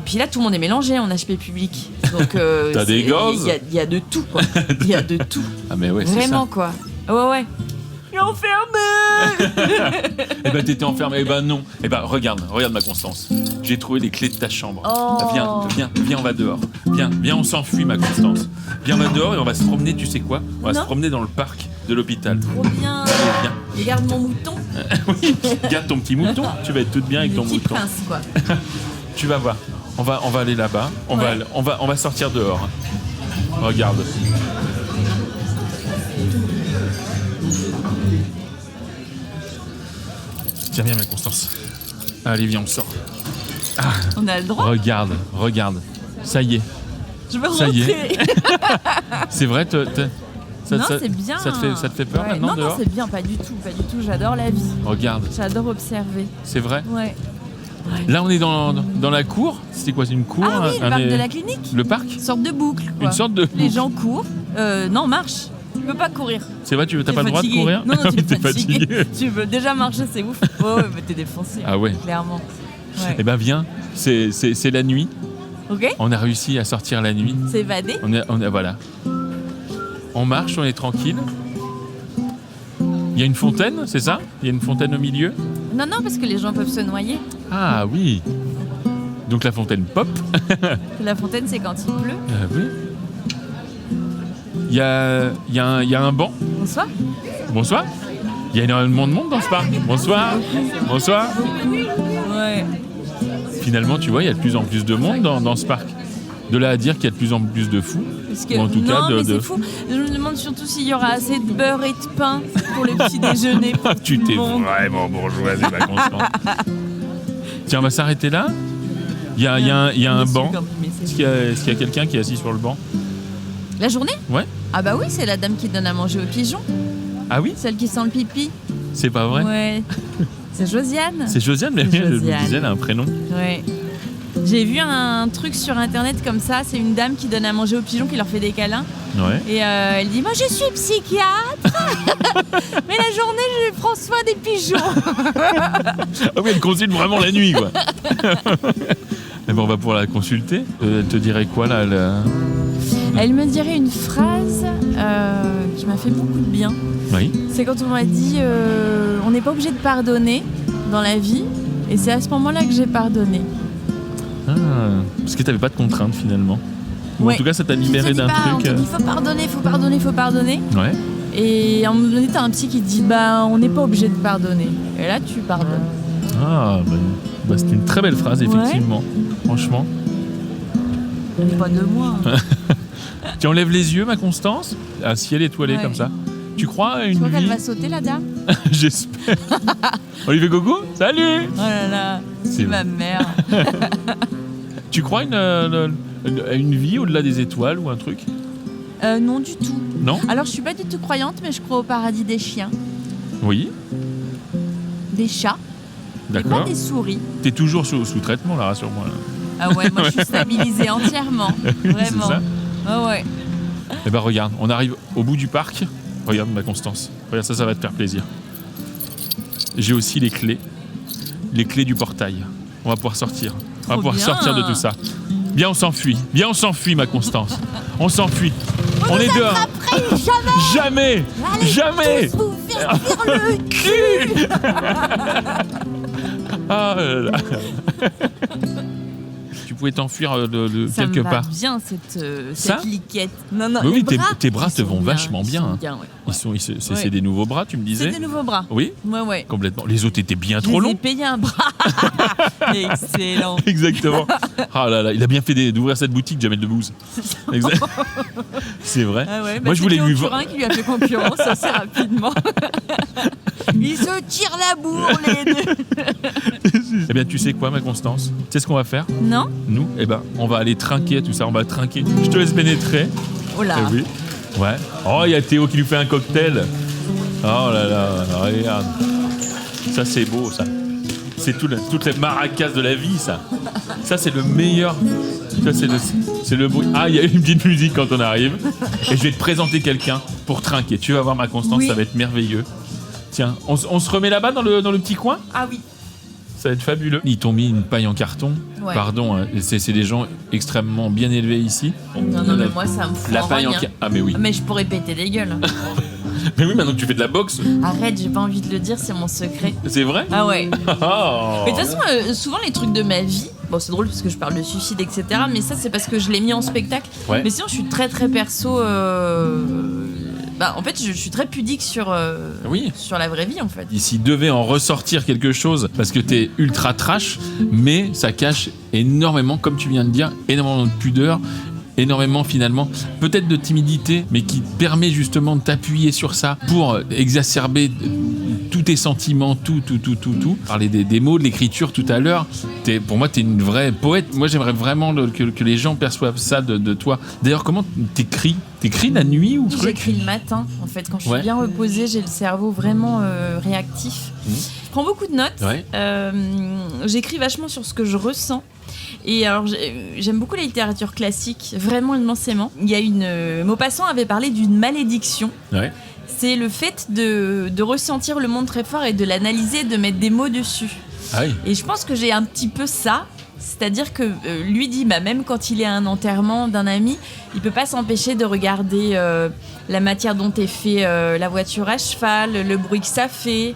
Puis là tout le monde est mélangé en HP public. Donc t'as des gosses. Il y a de tout quoi. Il y a de tout. Ah mais ouais, vraiment c'est ça. Quoi. Ouais. Je suis enfermé. Eh ben t'étais enfermé. Eh ben non. Eh ben regarde ma Constance. J'ai trouvé les clés de ta chambre. Viens, on va dehors. Viens, on s'enfuit ma Constance. Viens, on va dehors et on va se promener, tu sais quoi? On va se promener dans le parc de l'hôpital. Trop bien. Viens. Regarde mon mouton. Oui, garde ton petit mouton. Tu vas être toute bien avec ton mouton. Prince quoi. Tu vas voir. On va aller là-bas. On va sortir dehors. Regarde. Tiens, viens ma Constance. Allez, viens, on sort. Ah, on a le droit. Regarde. Ça y est. Je veux rentrer. C'est vrai, c'est bien. Ça te fait peur maintenant dehors? Non, c'est bien, pas du tout. J'adore la vie. Regarde. J'adore observer. C'est vrai? Ouais. Là, on est dans la cour. C'était quoi? C'est une cour? Ah oui, le parc de la clinique. Le parc? Une sorte de boucle. Quoi. Une sorte de boucle. Les gens courent. Non, marche. Tu peux pas courir. C'est vrai, t'as pas le droit de courir? Non, t'es fatigué. Tu veux déjà marcher, c'est ouf. Ouais, mais t'es défoncé. Ah ouais. Clairement. Ouais. Eh ben viens, c'est la nuit. Ok. On a réussi à sortir la nuit. C'est évadé. Voilà. On marche, on est tranquille. Il y a une fontaine, c'est ça? Il y a une fontaine au milieu? Non, parce que les gens peuvent se noyer. Ah oui. Donc la fontaine pop. La fontaine, c'est quand il pleut. Oui. Il y a un banc. Bonsoir. Il y a énormément de monde dans ce parc. Bonsoir. Ouais. Finalement, tu vois, il y a de plus en plus de monde dans ce parc. De là à dire qu'il y a de plus en plus de fous. Ou en tout cas, c'est fou. Je me demande surtout s'il y aura assez de beurre et de pain pour le petit déjeuner. Tu t'es vraiment bourgeoise, ma Constance. Tiens, on va s'arrêter là. Il y a un banc. Est-ce qu'il y a quelqu'un qui est assis sur le banc? La journée? Ouais. Ah bah oui, c'est la dame qui donne à manger aux pigeons. Ah oui? Celle qui sent le pipi. C'est pas vrai? Ouais. C'est Josiane. C'est Josiane, mais je me disais, elle a un prénom. Ouais. J'ai vu un truc sur internet comme ça, c'est une dame qui donne à manger aux pigeons, qui leur fait des câlins. Ouais. Et elle dit, moi je suis psychiatre, mais la journée je prends soin des pigeons. Ah oui, elle consulte vraiment la nuit, quoi. Eh ben, on va pouvoir la consulter. Elle te dirait quoi, là Elle me dirait une phrase qui m'a fait beaucoup de bien. Oui. C'est quand on m'a dit, on n'est pas obligé de pardonner dans la vie, et c'est à ce moment-là que j'ai pardonné. Ah, parce que t'avais pas de contraintes, finalement. Ou Ouais. en tout cas, ça t'a libéré d'un On truc. te dit, faut pardonner, faut pardonner, faut pardonner. Ouais. Et à un moment donné, t'as un psy qui te dit, on n'est pas obligé de pardonner. Et là, tu pardonnes. Ah, bah, c'est une très belle phrase, effectivement. Franchement. Pas de moi. Tu enlèves les yeux, ma Constance. Un ciel étoilé Ouais. comme ça. Tu crois à Tu une vois qu'elle vie va sauter, la dame? J'espère. On lui fait coucou. Salut. Oh là là, c'est ma mère. Tu crois à une vie au-delà des étoiles ou un truc? Non, du tout. Non? Alors, je suis pas du tout croyante, mais je crois au paradis des chiens, Oui. des chats, et D'accord. pas des souris. T'es toujours sous traitement, là, rassure-moi. Ah ouais, moi je suis stabilisée entièrement. Vraiment. C'est ça. Ah ouais. Eh ben regarde, on arrive au bout du parc. Regarde ma Constance. Regarde, ça va te faire plaisir. J'ai aussi les clés du portail. On va pouvoir sortir. On va pouvoir bien. sortir de tout ça. Viens, on s'enfuit, ma Constance. On s'enfuit. On est dehors. Après, jamais. Jamais. Allez tous vous faire cuire le cul. Ah là là. Tu pouvais t'enfuir de Ça quelque me va part. bien Ça cette liquette. Non, non, Mais oui, les tes bras ils te sont vont vachement ils bien, sont hein. ouais. C'est Ouais. des nouveaux bras, tu me C'est disais? des nouveaux bras. Oui, Ouais. complètement. Les autres étaient bien Je trop les ai longs. payé un bras. Excellent. Exactement. Ah là là, il a bien fait d'ouvrir cette boutique, Jamel Debbouze. Exact. C'est vrai. Ah ouais, Moi, je voulais lui Turin qui lui a fait concurrence assez rapidement. Ils se tirent la bourre, les deux. Eh bien, tu sais quoi, ma Constance? Tu sais ce qu'on va faire? Non? Nous, eh ben, on va aller trinquer tout ça. On va trinquer. Je te laisse pénétrer. Oh là. Eh oui. Ouais. Oh, il y a Théo qui lui fait un cocktail. Oh là là, regarde. Ça, c'est beau, ça. C'est toutes les maracas de la vie, ça. Ça, c'est le meilleur. Ça, c'est le bruit. Ah, il y a une petite musique quand on arrive. Et je vais te présenter quelqu'un pour trinquer. Tu vas voir, ma Constance, Oui. ça va être merveilleux. Tiens, on se remet là-bas dans le petit coin? Ah oui. Ça va être fabuleux. Ils t'ont mis une paille en carton. Ouais. Pardon, hein, c'est des gens extrêmement bien élevés ici. Non, non, mais moi, ça me fout La en paille en rogne, hein. carton. Ah, mais oui. Mais je pourrais péter des gueules. Mais oui, maintenant que tu fais de la boxe, Arrête, j'ai pas envie de le dire, c'est mon secret. c'est vrai? Ah ouais. Oh. Mais de toute façon, souvent les trucs de ma vie, bon c'est drôle parce que je parle de suicide, etc. Mais ça c'est parce que je l'ai mis en spectacle. Ouais. Mais sinon je suis très très perso. En fait je suis très pudique sur Oui. la vraie vie en fait. S'il devait en ressortir quelque chose, parce que t'es ultra trash, mais ça cache énormément, comme tu viens de dire, énormément de pudeur, énormément finalement, peut-être de timidité, mais qui permet justement de t'appuyer sur ça pour exacerber tous tes sentiments, tout. Parler des mots, de l'écriture tout à l'heure. Pour moi, t'es une vraie poète. Moi, j'aimerais vraiment que les gens perçoivent ça de toi. D'ailleurs, comment t'écris? T'écris la nuit ou truc? J'écris le matin en fait, quand je suis Ouais. bien reposée, j'ai le cerveau vraiment réactif. Je prends beaucoup de notes. Ouais. J'écris vachement sur ce que je ressens. Et alors j'aime beaucoup la littérature classique, vraiment immensément. Il y a Maupassant avait parlé d'une malédiction. Ouais. C'est le fait de ressentir le monde très fort et de l'analyser, de mettre des mots dessus. Ah oui. Et je pense que j'ai un petit peu ça. C'est-à-dire que lui dit, même quand il est à un enterrement d'un ami, il peut pas s'empêcher de regarder la matière dont est fait la voiture à cheval, le bruit que ça fait,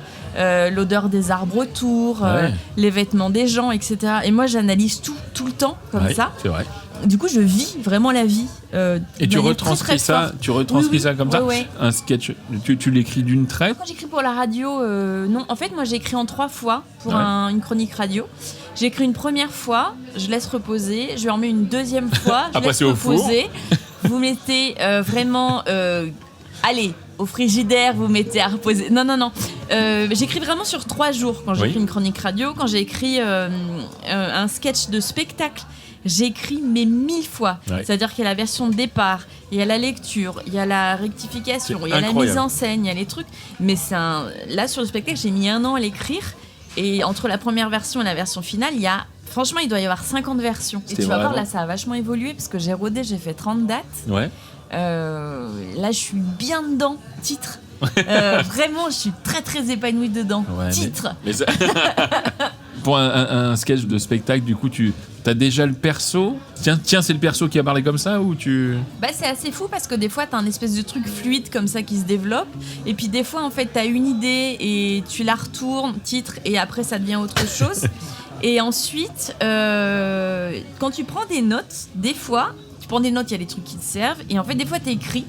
l'odeur des arbres autour, Ouais. les vêtements des gens, etc. Et moi, j'analyse tout le temps comme Ouais, ça. c'est vrai. Du coup, je vis vraiment la vie. Et tu retranscris ça, ça comme ça. Ouais. Un sketch, tu l'écris d'une traite. Quand j'écris pour la radio, non. En fait, moi, j'écris en 3 fois pour Ouais. une chronique radio. J'écris une première fois, je laisse reposer. Je lui en mets une deuxième fois, je Après, laisse c'est au four. reposer. Vous mettez vraiment... allez, au frigidaire, vous mettez à reposer. Non. J'écris vraiment sur 3 jours quand j'écris Oui. une chronique radio. Quand j'écris un sketch de spectacle, j'écris mais 1000 fois. Ouais. C'est-à-dire qu'il y a la version de départ, il y a la lecture, il y a la rectification, C'est il y a la incroyable. mise en scène, il y a les trucs. Mais là, sur le spectacle, j'ai mis 1 an à l'écrire. Et entre la première version et la version finale, il y a Franchement, il doit y avoir 50 versions. Et C'était tu vas voir, vraiment- là, ça a vachement évolué parce que j'ai rodé, j'ai fait 30 dates. Ouais. Là, je suis bien dedans. Titre. Vraiment, je suis très très épanouie dedans. Ouais, Titre. Mais ça- Pour un sketch de spectacle, du coup, tu as déjà le perso. Tiens, c'est le perso qui a parlé comme ça ou tu... Bah, c'est assez fou parce que des fois, t'as un espèce de truc fluide comme ça qui se développe. Et puis des fois, en fait, t'as une idée et tu la retournes, titre, et après, ça devient autre chose. Et ensuite, quand tu prends des notes, des fois, tu prends des notes, il y a des trucs qui te servent. Et en fait, des fois, t'écris.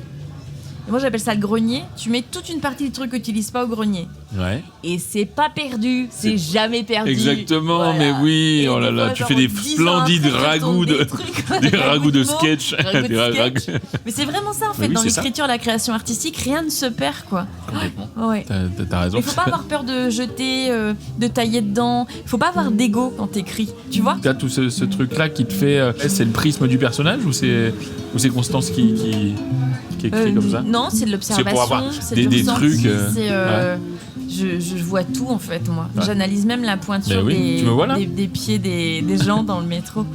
Et moi, j'appelle ça le grenier. Tu mets toute une partie du truc que tu n'utilises pas au grenier. Ouais. Et c'est pas perdu, c'est jamais perdu. Exactement, Voilà. mais oui, Et oh là des là, fois, tu genre, fais des 10 ans splendides après, tu ragoûts tournes de... des trucs, des ragoûts de mots, sketch. ragoûts de Des ragoûts- sketch. Mais c'est vraiment ça en fait, oui, dans c'est ça. l'écriture, la création artistique, rien ne se perd quoi. Complètement. Ouais. T'as raison. Il faut pas avoir peur de jeter, de tailler dedans. Il faut pas avoir d'ego quand t'écris, tu vois. T'as tout ce truc-là qui te fait... c'est le prisme du personnage ou c'est Constance qui écrit comme ça? Non, c'est de l'observation. C'est pour avoir c'est des du ressenti, trucs, c'est, je vois tout en fait moi. Ouais. J'analyse même la pointure Ben oui, tu me vois là des pieds des gens dans le métro.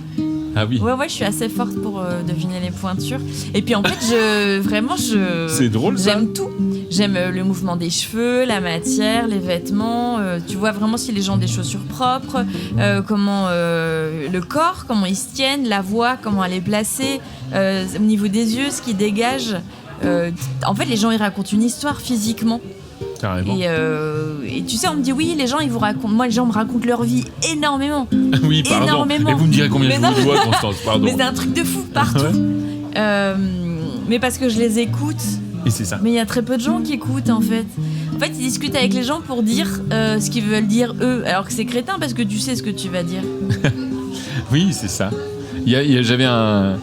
Ah oui. Ouais, je suis assez forte pour deviner les pointures. Et puis en fait, C'est drôle, ça. j'aime tout. J'aime le mouvement des cheveux, la matière, les vêtements. Tu vois vraiment si les gens ont des chaussures propres, comment le corps, comment ils se tiennent, la voix, comment elle est placée, au niveau des yeux, ce qui dégage. En fait, les gens ils racontent une histoire physiquement. Carrément. Et tu sais, on me dit oui, les gens ils vous racontent. Moi, les gens me racontent leur vie énormément. Oui, pardon. énormément. Et vous me direz combien Mais je non. vous dois, Constance, pardon. Mais c'est un truc de fou partout. Mais parce que je les écoute. Et c'est ça. Mais il y a très peu de gens qui écoutent en fait. En fait, ils discutent avec les gens pour dire ce qu'ils veulent dire eux, alors que c'est crétin parce que tu sais ce que tu vas dire. Oui, c'est ça. J'avais un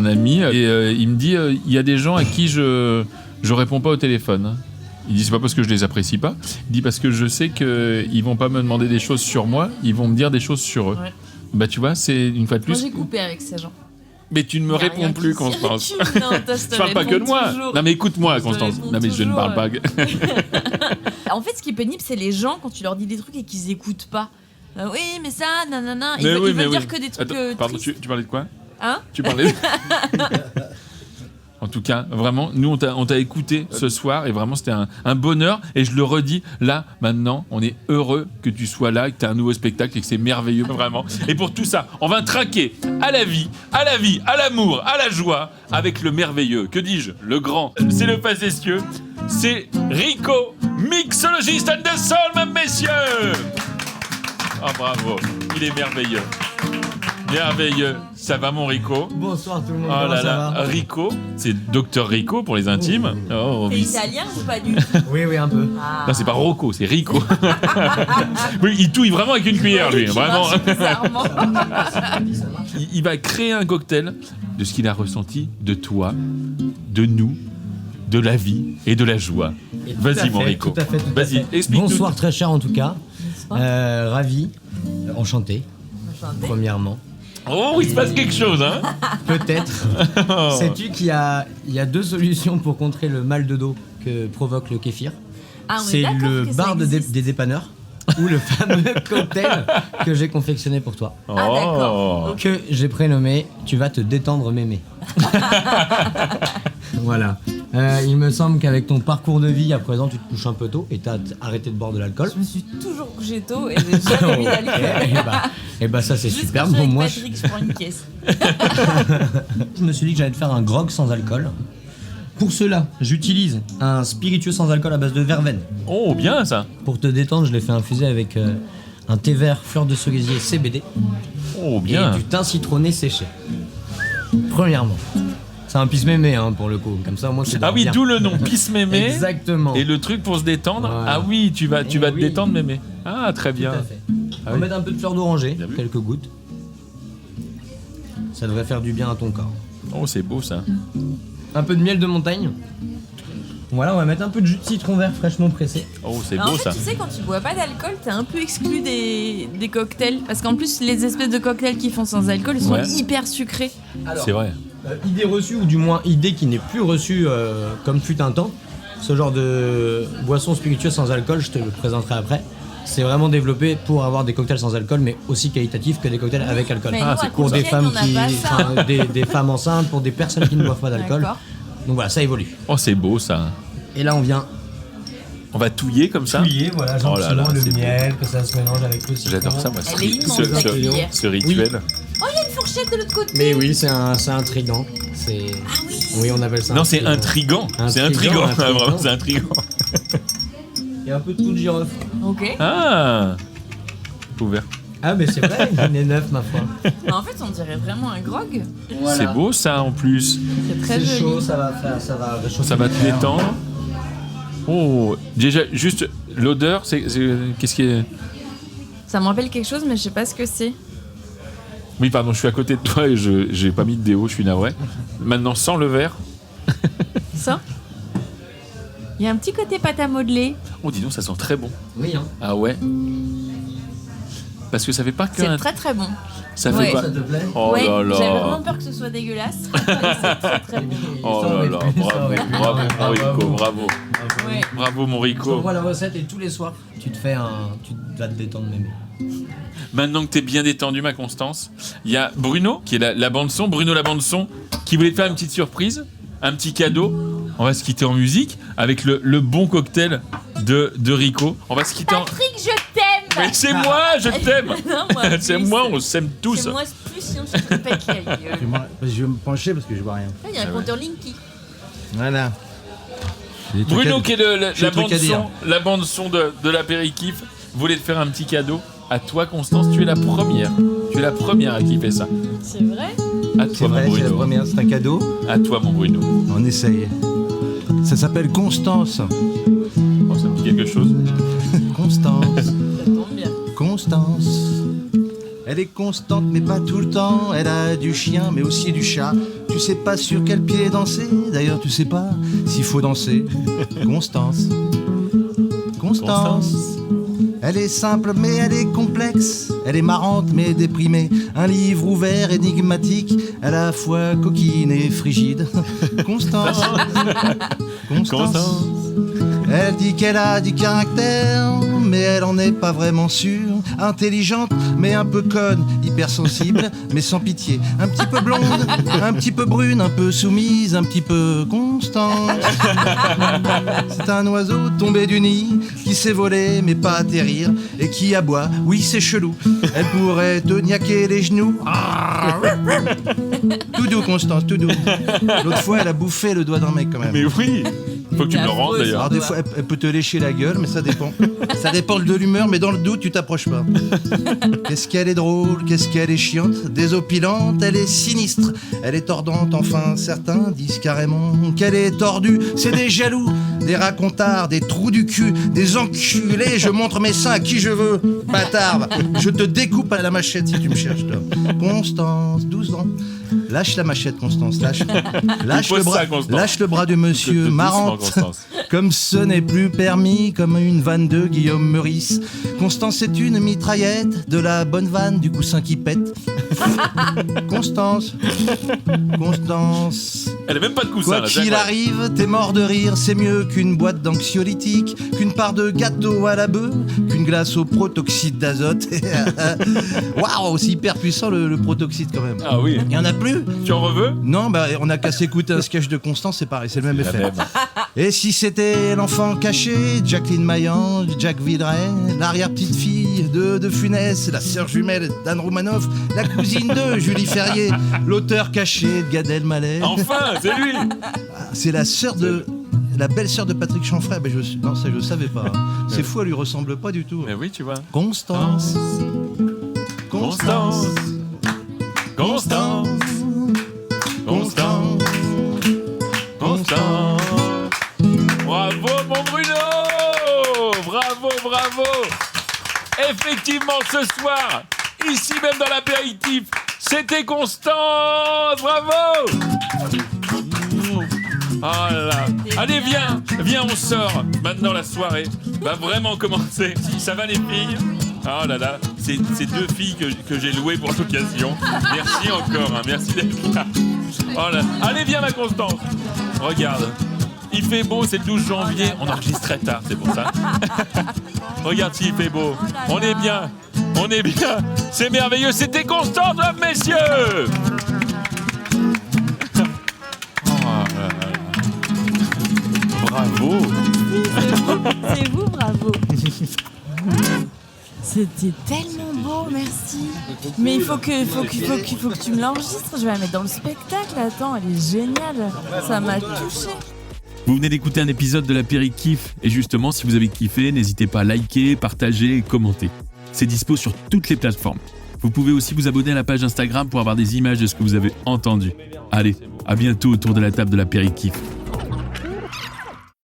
ami et il me dit il y a des gens à qui je réponds pas au téléphone. Il dit c'est pas parce que je les apprécie pas. Il dit parce que je sais qu'ils vont pas me demander des choses sur moi, ils vont me dire des choses sur eux. Ouais. Bah tu vois, c'est une fois de Moi, plus. j'ai coupé avec ces gens. Mais tu ne me Y a réponds rien plus, qui Constance. circule. Non, toi, je te Je parle pas que de réponds moi. toujours. Non mais écoute-moi, Je te Constance. réponds Non mais je ne toujours, parle pas. En fait, ce qui est pénible, c'est les gens quand tu leur dis des trucs et qu'ils écoutent pas. Oui, mais ça, nanana. Ils Mais veulent, oui, ils veulent mais dire oui. que des trucs Attends, pardon, tristes. tu parlais de quoi? Hein? Tu parlais. En tout cas, vraiment, nous, on t'a écouté ce soir et vraiment, c'était un bonheur. Et je le redis, là, maintenant, on est heureux que tu sois là, que tu as un nouveau spectacle et que c'est merveilleux, vraiment. Et pour tout ça, on va traquer à la vie, à l'amour, à la joie, avec le merveilleux, que dis-je, le grand, c'est le facétieux, c'est Rico, mixologiste and the soul, mesdames, messieurs. Ah, bravo, il est merveilleux. Merveilleux. Ça va, mon Rico? Bonsoir tout le monde. Oh comment là ça là, va Rico, c'est Docteur Rico pour les intimes. Oh, T'es oui. italien ou pas du tout? Oui, un peu. Non, c'est pas Rocco, c'est Rico. Oui, il touille vraiment avec une cuillère, lui. Qui Vraiment. marche bizarrement. Il va créer un cocktail de ce qu'il a ressenti de toi, de nous, de la vie et de la joie. Et tout Vas-y, à mon fait, Rico. tout à fait, tout à Vas-y, fait. explique-nous. Bonsoir, très cher en tout cas. Ravi, enchanté, premièrement. Oh, il se passe quelque chose, hein? Peut-être. Sais-tu qu'il y a 2 solutions pour contrer le mal de dos que provoque le kéfir? Ah, on est C'est d'accord le que ça bar existe. des dépanneurs ou le fameux cocktail que j'ai confectionné pour toi. Oh. d'accord. Que j'ai prénommé Tu vas te détendre mémé. Voilà. Il me semble qu'avec ton parcours de vie à présent, tu te couches un peu tôt et t'as arrêté de boire de l'alcool. Je me suis toujours couché tôt et j'ai jamais bu d'alcool. Et bah ça c'est Juste superbe. quand je suis Bon, avec moi Patrick, je prends une caisse. je me suis dit que j'allais te faire un grog sans alcool. Pour cela, j'utilise un spiritueux sans alcool à base de verveine. Oh, bien ça. Pour te détendre, je l'ai fait infuser avec un thé vert fleur de cerisier CBD Oh, et bien. du thym citronné séché. Premièrement. C'est un pisse-mémé hein, pour le coup, comme ça au moins tu Ah dors oui, bien. d'où le nom, Pisse Mémé. Exactement. Et le truc pour se détendre. Voilà. Ah oui, tu vas te oui. détendre, Mémé. Ah, très bien. Tout à fait. Ah On va oui. mettre un peu de fleur d'oranger, Bien vu. quelques gouttes. Ça devrait faire du bien à ton corps. Oh, c'est beau ça. Un peu de miel de montagne. Voilà, on va mettre un peu de jus de citron vert fraîchement pressé. Oh, c'est En beau fait, ça. tu sais, quand tu bois pas d'alcool, t'es un peu exclu des cocktails. Parce qu'en plus, les espèces de cocktails qu'ils font sans alcool, ils sont Ouais. hyper sucrés. C'est vrai. Idée reçue, ou du moins idée qui n'est plus reçue comme fut un temps. Ce genre de boisson spiritueuse sans alcool, je te le présenterai après. C'est vraiment développé pour avoir des cocktails sans alcool, mais aussi qualitatifs que des cocktails avec alcool. Mais nous, à Pour des Compiègne, femmes on n'a pas ça. enfin, des femmes enceintes, pour des personnes qui ne boivent pas d'alcool. D'accord. Donc voilà, ça évolue. Oh, c'est beau ça. Et là, on vient On va touiller comme ça. touiller, voilà, Oh là là, gentiment, c'est le miel, que ça se mélange avec le citron. J'adore ça, moi. Elle est immense, la cuillère. Ce rituel. Oh, il y a une fourchette de l'autre côté. Mais oui, c'est intriguant. C'est... Ah oui. Oui, on appelle ça. Non, c'est intrigant. C'est intrigant. Intriguant. Vraiment, c'est intrigant. Il y a un peu de tout de girofle. Ok. Ah Ouvert. Ah, mais c'est vrai, il est neuf, ma foi. En fait, on dirait vraiment un grog. Voilà. C'est beau ça en plus. C'est très C'est joli. chaud, ça va réchauffer. Ça va te le cœur. détendre. Oh, déjà, juste l'odeur, qu'est-ce qui est. Ça me rappelle quelque chose, mais je sais pas ce que c'est. Oui, pardon, je suis à côté de toi et j'ai pas mis de déo, je suis navré. Maintenant, sans le verre. Ça. Il y a un petit côté pâte à modeler. Oh, dis donc, ça sent très bon. Oui, hein. Ah ouais. Parce que ça fait pas que. C'est très très bon. Ça fait Ouais. pas. Ça te plaît? Oh Ouais, là j'avais là. vraiment peur que ce soit dégueulasse. C'est très très bon. Oh là là, bravo, mon Rico, bravo. Ouais. Bravo, mon Je Rico. t'envoie la recette et tous les soirs, tu vas te détendre, mémé. Maintenant que t'es bien détendu, ma Constance, il y a Bruno, qui est la bande-son, Bruno la bande-son, qui voulait te faire une petite surprise, un petit cadeau. On va se quitter en musique avec le bon cocktail de Rico. On va se quitter en... Patrick, je t'aime. Mais c'est moi, je t'aime. Non, moi C'est plus. moi, on s'aime tous. C'est moi plus, sinon je te pète la gueule. Je vais me pencher parce que je vois rien. Ah, il y a un compteur Linky. Voilà. J'ai des trucs Bruno, à- qui est j'ai des trucs à dire. la bande-son de l'apéritif, voulait te faire un petit cadeau. À toi, Constance, tu es la première. Tu es la première à qui fait ça. C'est vrai? À C'est toi, mon vrai, c'est la Bruno. première, c'est un cadeau. À toi, mon Bruno. On essaye. Ça s'appelle Constance. Oh, ça me dit quelque chose. Constance. Ça tombe bien. Constance. Elle est constante mais pas tout le temps. Elle a du chien mais aussi du chat. Tu sais pas sur quel pied danser. D'ailleurs tu sais pas s'il faut danser. Constance. Constance. Elle est simple mais elle est complexe. Elle est marrante mais déprimée. Un livre ouvert énigmatique. À la fois coquine et frigide. Constance. Constance. Elle dit qu'elle a du caractère, mais elle en est pas vraiment sûre. Intelligente, mais un peu conne, hypersensible, mais sans pitié. Un petit peu blonde, un petit peu brune, un peu soumise, un petit peu constante. C'est un oiseau tombé du nid, qui s'est volé, mais pas atterrir, et qui aboie. Oui, c'est chelou. Elle pourrait te niaquer les genoux. Tout doux, Constance, tout doux. L'autre fois, elle a bouffé le doigt d'un mec quand même. Mais oui. Faut que tu me le rendes d'ailleurs. Alors des fois, elle peut te lécher la gueule, mais ça dépend. Ça dépend de l'humeur, mais dans le doute, tu t'approches pas. Qu'est-ce qu'elle est drôle, qu'est-ce qu'elle est chiante, désopilante, elle est sinistre, elle est tordante, enfin certains disent carrément qu'elle est tordue. C'est des jaloux, des racontards, des trous du cul, des enculés. Je montre mes seins à qui je veux, bâtard. Je te découpe à la machette si tu me cherches, toi. Constance, 12 ans. Lâche la machette, Constance, lâche Pose le bras, ça, Constance. lâche le bras de monsieur Doucement, marrante. Constance. Comme ce n'est plus permis, comme une vanne de Guillaume Meurice. Constance est une mitraillette, de la bonne vanne, du coussin qui pète. Constance, Constance. Elle a même pas de coussin Quoi là. c'est qu'il incroyable. arrive, t'es mort de rire, c'est mieux qu'une boîte d'anxiolytique, qu'une part de gâteau à la bœuf, qu'une glace au protoxyde d'azote. Waouh, c'est hyper puissant le protoxyde quand même. Ah oui. Il y en a plus? Tu en veux? Non, bah on a qu'à s'écouter un sketch de Constance, c'est pareil, c'est le même La effet. même. Et si c'était l'enfant caché, Jacqueline Maillan, Jacques Villeray, l'arrière-petite-fille de Funès, la sœur jumelle d'Anne Roumanoff, la cousine de Julie Ferrier, l'auteur caché de Gad Elmaleh. Enfin, c'est lui. C'est la sœur de... La belle-sœur de Patrick Chanfray. Ben non, ça je savais pas. C'est fou, elle lui ressemble pas du tout. Mais oui, tu vois. Constance. Constance. Constance. Constance. Constance. Bravo, mon Bruno. Bravo, bravo. Effectivement, ce soir, ici même dans l'apéritif, c'était Constance. Bravo. Oh là là. Allez, viens, on sort. Maintenant, la soirée va vraiment commencer. Ça va, les filles? Oh là là, c'est deux filles que j'ai louées pour l'occasion. Merci encore, hein, merci d'être là. Oh là. Allez, viens, ma Constance. Regarde, il fait beau, c'est le 12 janvier. On enregistre très tard, c'est pour ça. Regarde s'il fait beau. On est bien. On est bien. C'est merveilleux. C'était Constance, messieurs. Bravo. C'est vous, bravo. C'était tellement beau, merci. Mais il faut que tu me l'enregistres. Je vais la mettre dans le spectacle. Attends, elle est géniale. Ça m'a touchée. Vous venez d'écouter un épisode de l'Apéritif. Et justement, si vous avez kiffé, n'hésitez pas à liker, partager et commenter. C'est dispo sur toutes les plateformes. Vous pouvez aussi vous abonner à la page Instagram pour avoir des images de ce que vous avez entendu. Allez, à bientôt autour de la table de l'Apéritif.